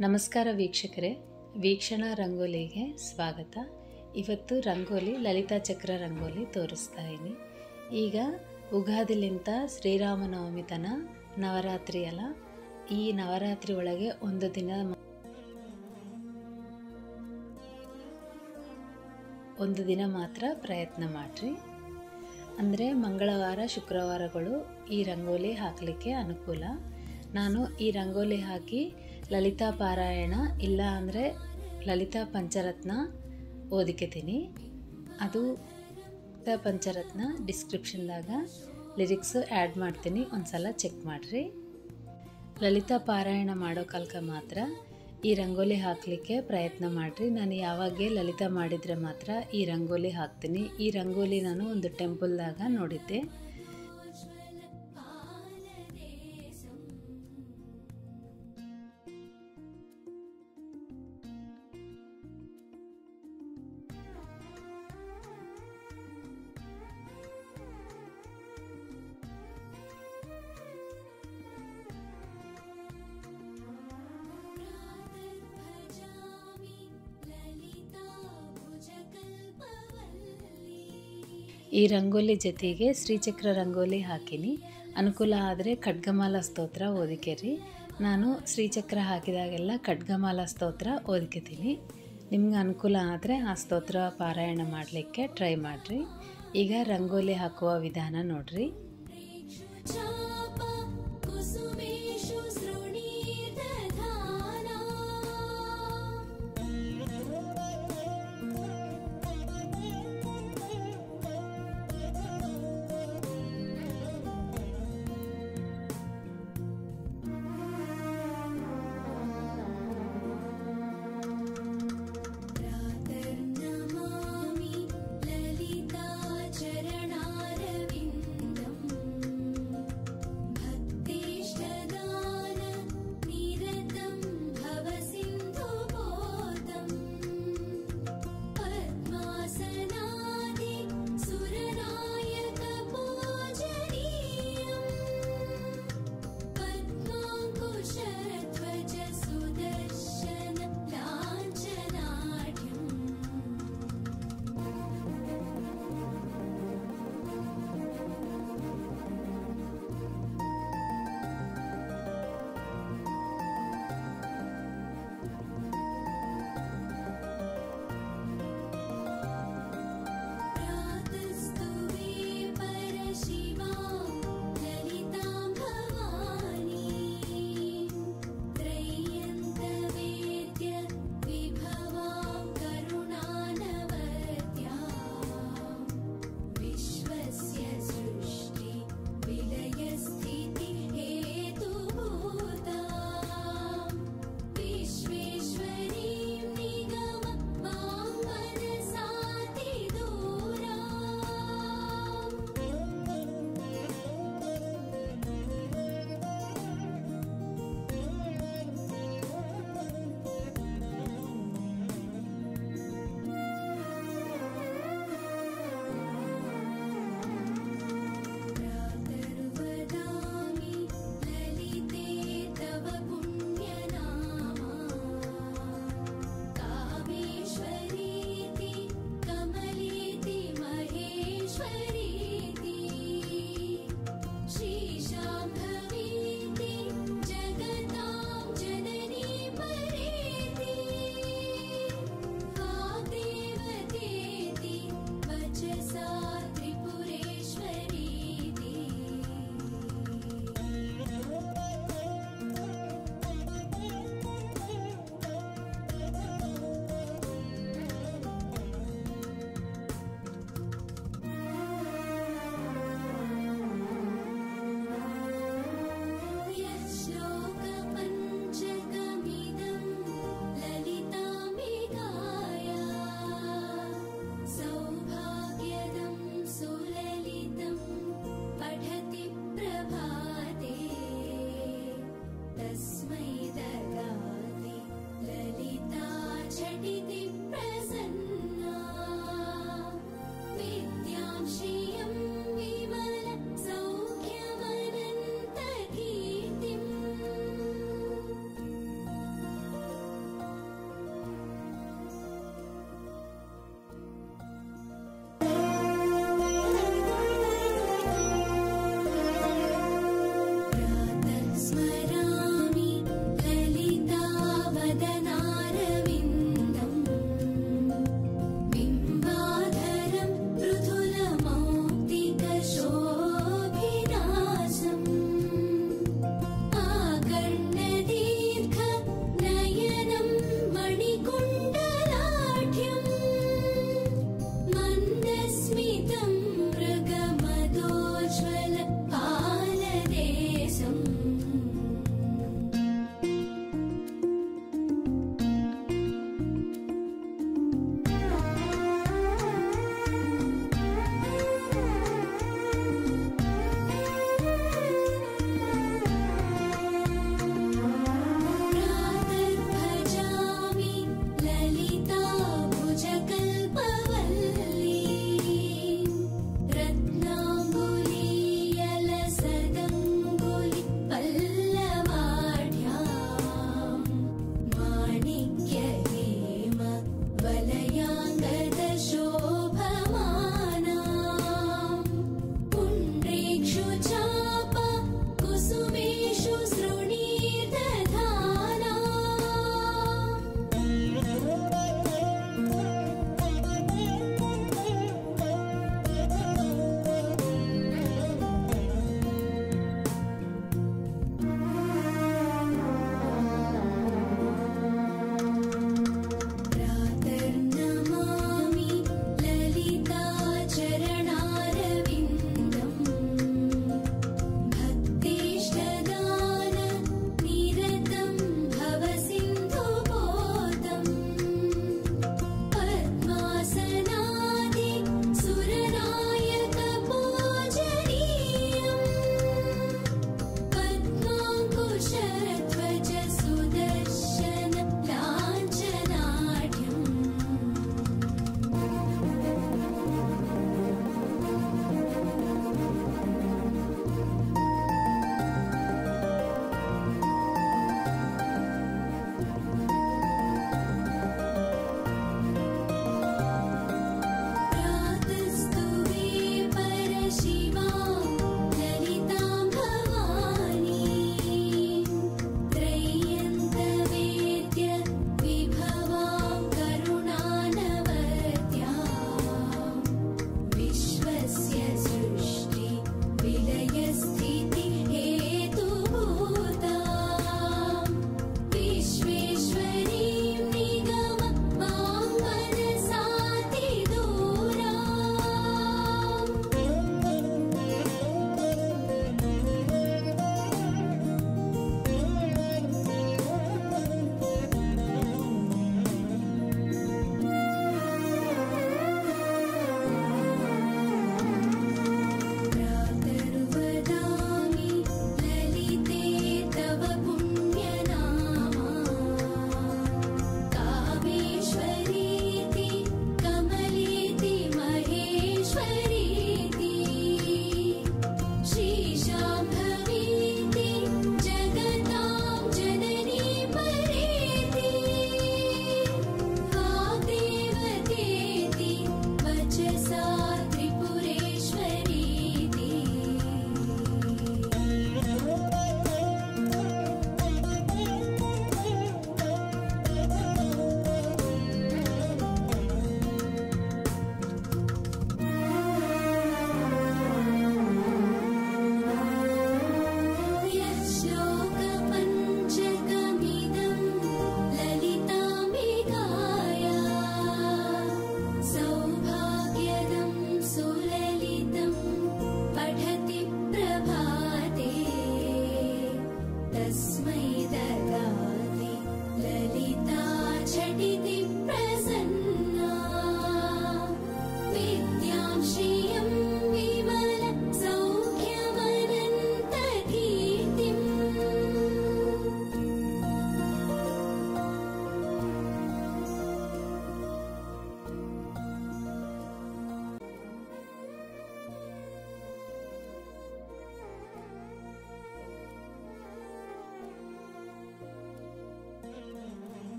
ನಮಸ್ಕಾರ ವೀಕ್ಷಕರೇ, ವೀಕ್ಷಣಾ ರಂಗೋಲಿಗೆ ಸ್ವಾಗತ. ಇವತ್ತು ರಂಗೋಲಿ ಲಲಿತಾ ಚಕ್ರ ರಂಗೋಲಿ ತೋರಿಸ್ತಾ ಇದ್ದೀನಿ. ಈಗ ಉಗಾದಿಲಿಂತ ಶ್ರೀರಾಮನವಮಿ ತನ ನವರಾತ್ರಿ ಅಲ್ಲ, ಈ ನವರಾತ್ರಿ ಒಳಗೆ ಒಂದು ದಿನ ಮಾತ್ರ ಪ್ರಯತ್ನ ಮಾಡಿರಿ. ಅಂದರೆ ಮಂಗಳವಾರ ಶುಕ್ರವಾರಗಳು ಈ ರಂಗೋಲಿ ಹಾಕಲಿಕ್ಕೆ ಅನುಕೂಲ. ನಾನು ಈ ರಂಗೋಲಿ ಹಾಕಿ ಲಲಿತಾ ಪಾರಾಯಣ ಇಲ್ಲ ಅಂದರೆ ಲಲಿತಾ ಪಂಚರತ್ನ ಓದಿಕೆತೀನಿ. ಅದು ಲಲಿತಾ ಪಂಚರತ್ನ ಡಿಸ್ಕ್ರಿಪ್ಷನ್ದಾಗ ಲಿರಿಕ್ಸು ಆ್ಯಡ್ ಮಾಡ್ತೀನಿ, ಒಂದು ಸಲ ಚೆಕ್ ಮಾಡಿರಿ. ಲಲಿತಾ ಪಾರಾಯಣ ಮಾಡೋ ಕಾಲಕ್ಕೆ ಮಾತ್ರ ಈ ರಂಗೋಲಿ ಹಾಕಲಿಕ್ಕೆ ಪ್ರಯತ್ನ ಮಾಡಿರಿ. ನಾನು ಯಾವಾಗೇ ಲಲಿತಾ ಮಾಡಿದರೆ ಮಾತ್ರ ಈ ರಂಗೋಲಿ ಹಾಕ್ತೀನಿ. ಈ ರಂಗೋಲಿ ನಾನು ಒಂದು ಟೆಂಪಲ್ದಾಗ ನೋಡಿದ್ದೆ. ಈ ರಂಗೋಲಿ ಜೊತೆಗೆ ಶ್ರೀಚಕ್ರ ರಂಗೋಲಿ ಹಾಕಿನಿ. ಅನುಕೂಲ ಆದರೆ ಖಡ್ಗಮಾಲ ಸ್ತೋತ್ರ ಓದಿಕೆರಿ. ನಾನು ಶ್ರೀಚಕ್ರ ಹಾಕಿದಾಗೆಲ್ಲ ಖಡ್ಗಮಾಲ ಸ್ತೋತ್ರ ಓದಿಕೆತೀನಿ. ನಿಮ್ಗೆ ಅನುಕೂಲ ಆದರೆ ಆ ಸ್ತೋತ್ರ ಪಾರಾಯಣ ಮಾಡಲಿಕ್ಕೆ ಟ್ರೈ ಮಾಡಿರಿ. ಈಗ ರಂಗೋಲಿ ಹಾಕುವ ವಿಧಾನ ನೋಡ್ರಿ.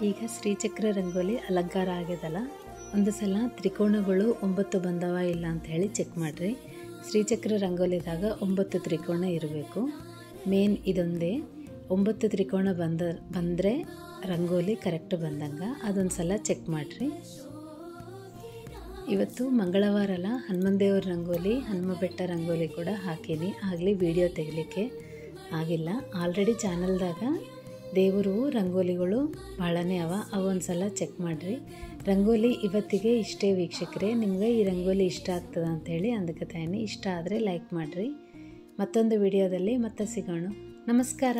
ಈಗ ಶ್ರೀಚಕ್ರ ರಂಗೋಲಿ ಅಲಂಕಾರ ಆಗ್ಯದಲ್ಲ, ಒಂದು ಸಲ ತ್ರಿಕೋಣಗಳು 9 ಬಂದವ ಇಲ್ಲ ಅಂತ ಹೇಳಿ ಚೆಕ್ ಮಾಡಿರಿ. ಶ್ರೀಚಕ್ರ ರಂಗೋಲಿದಾಗ 9 ತ್ರಿಕೋಣ ಇರಬೇಕು. ಮೇನ್ ಇದೊಂದೇ, 9 ತ್ರಿಕೋಣ ಬಂದರೆ ರಂಗೋಲಿ ಕರೆಕ್ಟ್ ಬಂದಂಗೆ, ಅದೊಂದು ಸಲ ಚೆಕ್ ಮಾಡಿರಿ. ಇವತ್ತು ಮಂಗಳವಾರ ಅಲ್ಲ, ಹನುಮನ್ ದೇವ್ರ ರಂಗೋಲಿ, ಹನುಮ ಬೆಟ್ಟ ರಂಗೋಲಿ ಕೂಡ ಹಾಕೀನಿ. ಆಗಲಿ ವಿಡಿಯೋ ತೆಗಿಲಿಕ್ಕೆ ಆಗಿಲ್ಲ. ಆಲ್ರೆಡಿ ಚಾನಲ್ದಾಗ ದೇವರು ರಂಗೋಲಿಗಳು ಭಾಳನೇ ಅವೊಂದು ಸಲ ಚೆಕ್ ಮಾಡಿರಿ. ರಂಗೋಲಿ ಇವತ್ತಿಗೆ ಇಷ್ಟೇ ವೀಕ್ಷಕರೇ. ನಿಮ್ಗೆ ಈ ರಂಗೋಲಿ ಇಷ್ಟ ಆಗ್ತದೆ ಅಂಥೇಳಿ ಅಂದ್ಕೊತಾಯಿನಿ. ಇಷ್ಟ ಆದರೆ ಲೈಕ್ ಮಾಡಿರಿ. ಮತ್ತೊಂದು ವಿಡಿಯೋದಲ್ಲಿ ಮತ್ತೆ ಸಿಗೋಣ. ನಮಸ್ಕಾರ.